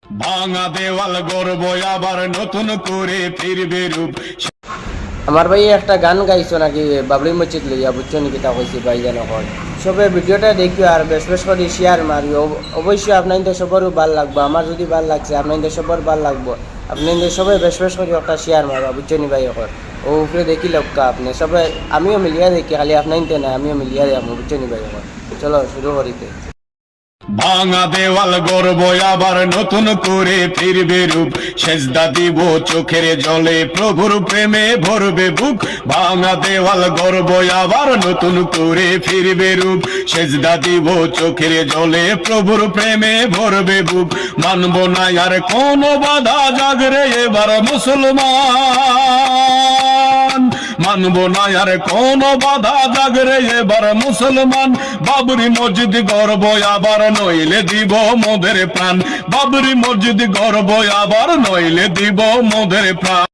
ভাঙা দেওয়াল গর্ব আবার নতুন করে ফিরবে রূপ। আমার ভাই একটা গান গাইছো নাকি বাবরি মসজিদ লইয়া, বুঝছো নাকি? তা কইছি ভাই যেন হয় সবে ভিডিওটা দেখিও আর বেশ বেশ করে শেয়ার মারিও। অবশ্যই আপনাদের সবারও ভাল লাগবো, আমার যদি ভাল লাগছে আপনাদের সবার ভাল লাগবো। আপনাদের সবাই বেশ বেশ করে একটা শেয়ার মারবা, বুঝছো নি ভাই? এখন ও উপরে দেখি লক্কা আপনি সবাই, আমিও মিলিয়া দেখি, খালি আপনাদের না আমিও মিলিয়া দেখবো, বুঝছো নি ভাই? এখন চলো শুরু করিতে। ভাঙা দেওয়াল গর্ব আবার নতুন করে ফিরবে রূপ। সেজদা দিব চোখের জলে প্রভুর প্রেমে ভরবে বুক। ভাঙা দেওয়াল গর্ব আবার নতুন করে ফিরবে রূপ। সেজদা দিব চোখের জলে প্রভুর প্রেমে ভরবে বুক। মানব না আর কোন বাধা, জাগরে এবার মুসলমান। মানব না আর কোন বাধা, জাগরে এবার মুসলমান। বাবরি মসজিদ গর্ব আবার নইলে দিব মোদের প্রাণ। বাবরি মসজিদ গর্ব আবার নইলে দিব মোদের প্রাণ।